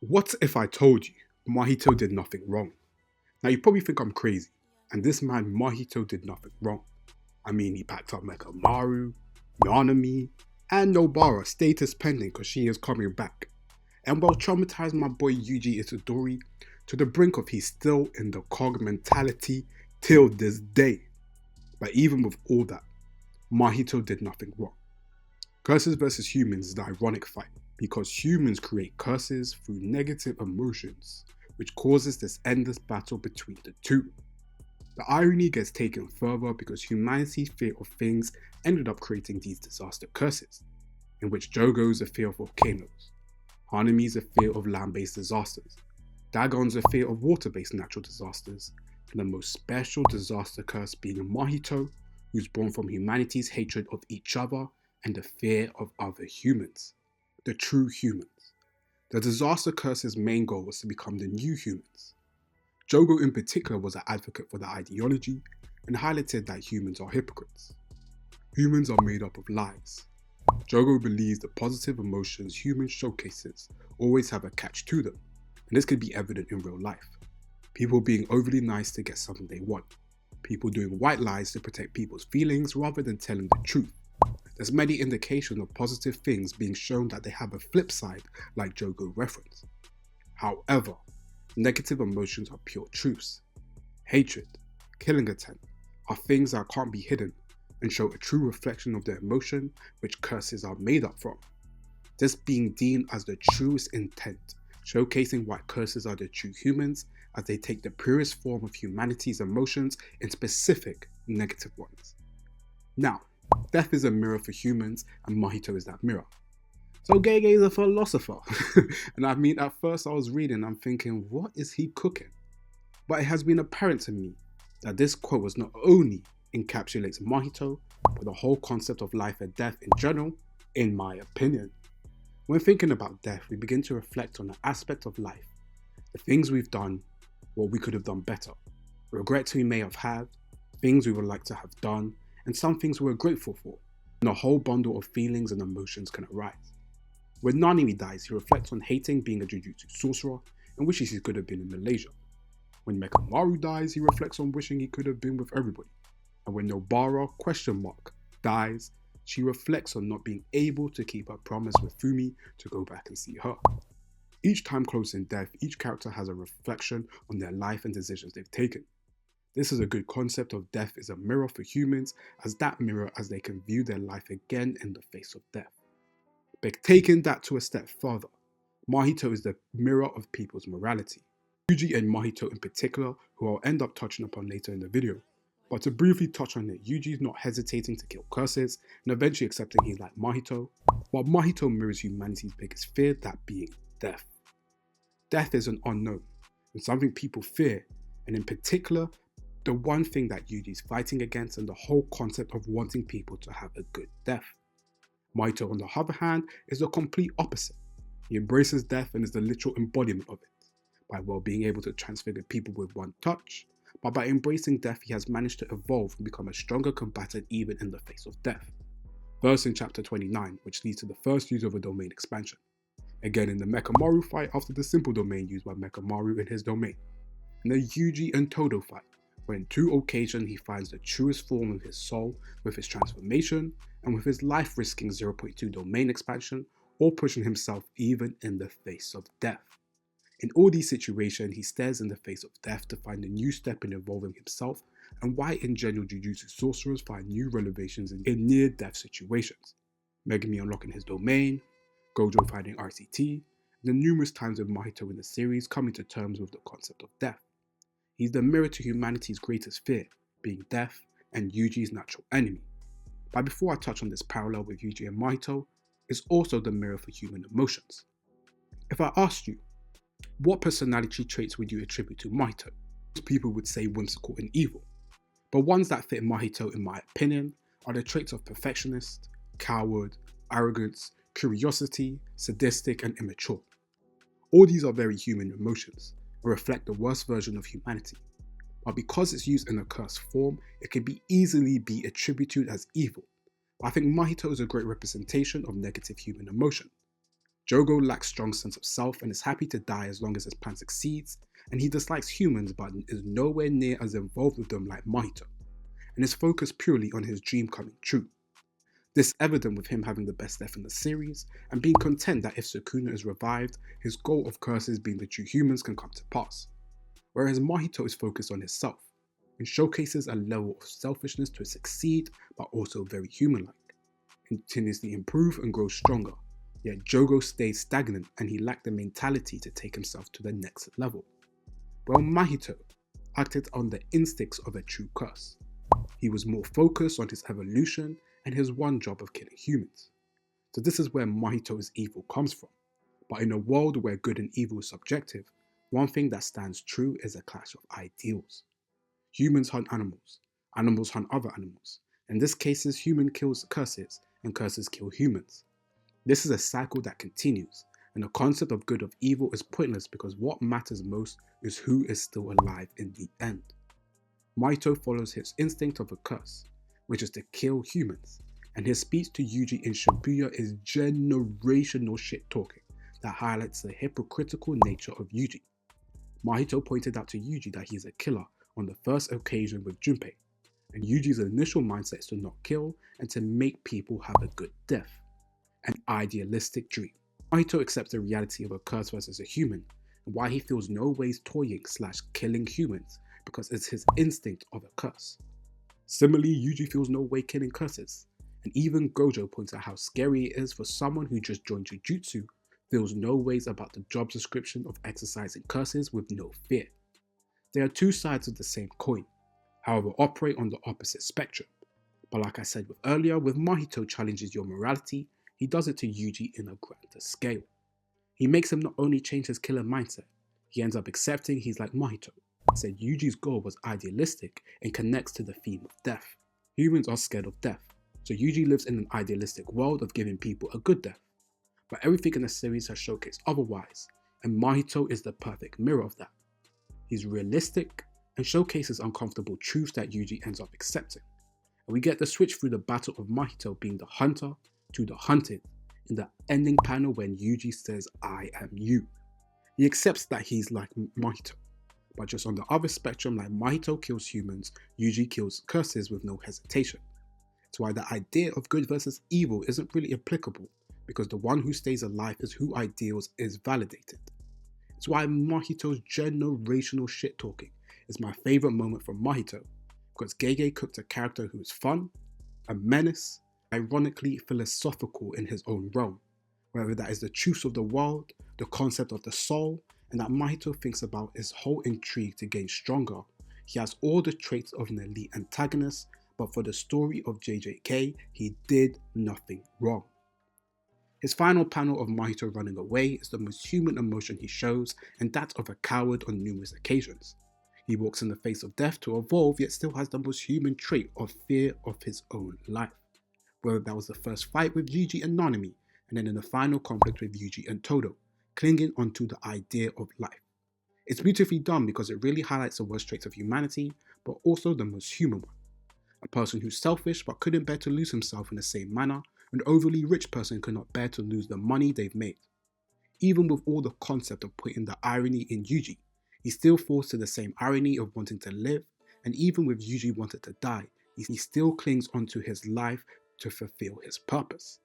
What if I told you Mahito did nothing wrong? Now you probably think I'm crazy, and this man Mahito did nothing wrong. I mean, he packed up Mekamaru, Nanami, and Nobara status pending because she is coming back. And while traumatized my boy Yuji Itadori to the brink of he's still in the cog mentality till this day. But even with all that, Mahito did nothing wrong. Curses versus humans is the ironic fight because humans create curses through negative emotions, which causes this endless battle between the two. The irony gets taken further because humanity's fear of things ended up creating these disaster curses, in which Jogo's a fear of volcanoes, Hanami's a fear of land-based disasters, Dagon's a fear of water-based natural disasters, and the most special disaster curse being Mahito, who's born from humanity's hatred of each other and the fear of other humans, the true humans. The disaster curse's main goal was to become the new humans. Jogo in particular was an advocate for the ideology and highlighted that humans are hypocrites. Humans are made up of lies. Jogo believes the positive emotions humans showcases always have a catch to them, and this could be evident in real life. People being overly nice to get something they want. People doing white lies to protect people's feelings rather than telling the truth. There's many indications of positive things being shown that they have a flip side like Jogo referenced. However, negative emotions are pure truths. Hatred, killing intent, are things that can't be hidden and show a true reflection of the emotion which curses are made up from. This being deemed as the truest intent, showcasing why curses are the true humans as they take the purest form of humanity's emotions in specific negative ones. Now, death is a mirror for humans and Mahito is that mirror. So Gege is a philosopher. And I mean, at first I was reading, I'm thinking, what is he cooking? But it has been apparent to me that this quote was not only encapsulates Mahito, but the whole concept of life and death in general, in my opinion. When thinking about death, we begin to reflect on the aspect of life, the things we've done, what we could have done better, regrets we may have had, things we would like to have done, and some things we're grateful for, and a whole bundle of feelings and emotions can arise. When Nanami dies, he reflects on hating being a jujutsu sorcerer and wishes he could have been in Malaysia. When Mekamaru dies, he reflects on wishing he could have been with everybody. And when Nobara dies, she reflects on not being able to keep her promise with Fumi to go back and see her. Each time close in death, each character has a reflection on their life and decisions they've taken. This is a good concept of death is a mirror for humans as that mirror as they can view their life again in the face of death. But taking that to a step further, Mahito is the mirror of people's morality. Yuji and Mahito in particular, who I'll end up touching upon later in the video. But to briefly touch on it, Yuji is not hesitating to kill curses and eventually accepting he's like Mahito, while Mahito mirrors humanity's biggest fear, that being death. Death is an unknown and something people fear, and in particular, the one thing that Yuji is fighting against and the whole concept of wanting people to have a good death. Mahito, on the other hand, is the complete opposite. He embraces death and is the literal embodiment of it, by being able to transfigure people with one touch, but by embracing death he has managed to evolve and become a stronger combatant even in the face of death. First in chapter 29, which leads to the first use of a domain expansion. Again in the Mekamaru fight after the simple domain used by Mekamaru in his domain. And the Yuji and Todo fight, where in two occasions he finds the truest form of his soul with his transformation and with his life risking 0.2 domain expansion or pushing himself even in the face of death. In all these situations, he stares in the face of death to find a new step in evolving himself and why in general jujutsu sorcerers find new revelations in near-death situations. Megumi unlocking his domain, Gojo finding RCT, and the numerous times of Mahito in the series coming to terms with the concept of death. He's the mirror to humanity's greatest fear, being death, and Yuji's natural enemy. But before I touch on this parallel with Yuji and Mahito, it's also the mirror for human emotions. If I asked you, what personality traits would you attribute to Mahito? Most people would say whimsical and evil, but ones that fit Mahito in my opinion are the traits of perfectionist, coward, arrogance, curiosity, sadistic and immature. All these are very human emotions and reflect the worst version of humanity, but because it's used in a cursed form, it can easily be attributed as evil. But I think Mahito is a great representation of negative human emotion. Jogo lacks strong sense of self and is happy to die as long as his plan succeeds, and he dislikes humans but is nowhere near as involved with them like Mahito, and is focused purely on his dream coming true. This is evident with him having the best death in the series, and being content that if Sukuna is revived, his goal of curses being the true humans can come to pass. Whereas Mahito is focused on himself, and showcases a level of selfishness to succeed, but also very human-like, continuously improve and grow stronger, yet Jogo stayed stagnant and he lacked the mentality to take himself to the next level. While Mahito acted on the instincts of a true curse. He was more focused on his evolution and his one job of killing humans. So this is where Mahito's evil comes from. But in a world where good and evil is subjective, one thing that stands true is a clash of ideals. Humans hunt animals, animals hunt other animals. In this case, human kills curses, and curses kill humans. This is a cycle that continues, and the concept of good or evil is pointless because what matters most is who is still alive in the end. Mahito follows his instinct of a curse, which is to kill humans, and his speech to Yuji in Shibuya is generational shit talking that highlights the hypocritical nature of Yuji. Mahito pointed out to Yuji that he is a killer on the first occasion with Junpei, and Yuji's initial mindset is to not kill and to make people have a good death, an idealistic dream. Mahito accepts the reality of a curse versus a human, and why he feels no ways toying / killing humans because it's his instinct of a curse. Similarly, Yuji feels no way killing curses, and even Gojo points out how scary it is for someone who just joined jujutsu feels no ways about the job description of exercising curses with no fear. They are two sides of the same coin, however operate on the opposite spectrum. But like I said earlier, with Mahito challenges your morality, he does it to Yuji in a grander scale. He makes him not only change his killer mindset, he ends up accepting he's like Mahito. Said Yuji's goal was idealistic and connects to the theme of death. Humans are scared of death, so Yuji lives in an idealistic world of giving people a good death. But everything in the series has showcased otherwise, and Mahito is the perfect mirror of that. He's realistic and showcases uncomfortable truths that Yuji ends up accepting. And we get the switch through the battle of Mahito being the hunter to the hunted in the ending panel when Yuji says, "I am you." He accepts that he's like Mahito, but just on the other spectrum, like Mahito kills humans, Yuji kills curses with no hesitation. That's why the idea of good versus evil isn't really applicable, because the one who stays alive is who ideals is validated. It's why Mahito's generational shit talking is my favourite moment from Mahito, because Gege cooked a character who is fun, a menace, ironically philosophical in his own realm, whether that is the truths of the world, the concept of the soul, and that Mahito thinks about his whole intrigue to gain stronger. He has all the traits of an elite antagonist, but for the story of JJK, he did nothing wrong. His final panel of Mahito running away is the most human emotion he shows, and that of a coward on numerous occasions. He walks in the face of death to evolve, yet still has the most human trait of fear of his own life. Whether that was the first fight with Yuji and Nanami, and then in the final conflict with Yuji and Todo, clinging onto the idea of life. It's beautifully done because it really highlights the worst traits of humanity, but also the most human one. A person who's selfish but couldn't bear to lose himself in the same manner, an overly rich person could not bear to lose the money they've made. Even with all the concept of putting the irony in Yuji, he still falls to the same irony of wanting to live, and even with Yuji wanting to die, he still clings onto his life to fulfill his purpose.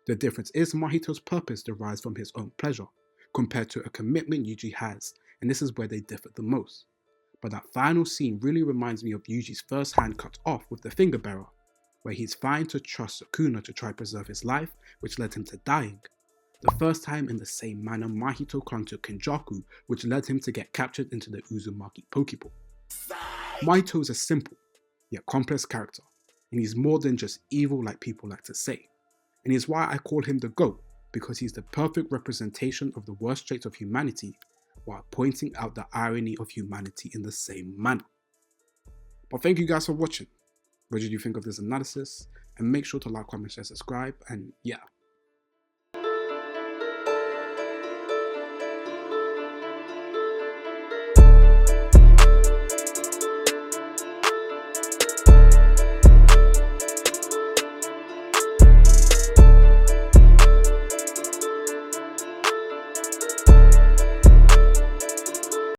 The difference is Mahito's purpose derives from his own pleasure, compared to a commitment Yuji has, and this is where they differ the most. But that final scene really reminds me of Yuji's first hand cut off with the finger bearer, where he's fine to trust Sukuna to try preserve his life, which led him to dying. The first time in the same manner Mahito clung to Kenjaku, which led him to get captured into the Uzumaki Pokeball. Mahito is a simple, yet complex character, and he's more than just evil like people like to say. And it's why I call him the GOAT, because he's the perfect representation of the worst traits of humanity, while pointing out the irony of humanity in the same manner. But thank you guys for watching. What did you think of this analysis? And make sure to like, comment, share, subscribe, and yeah.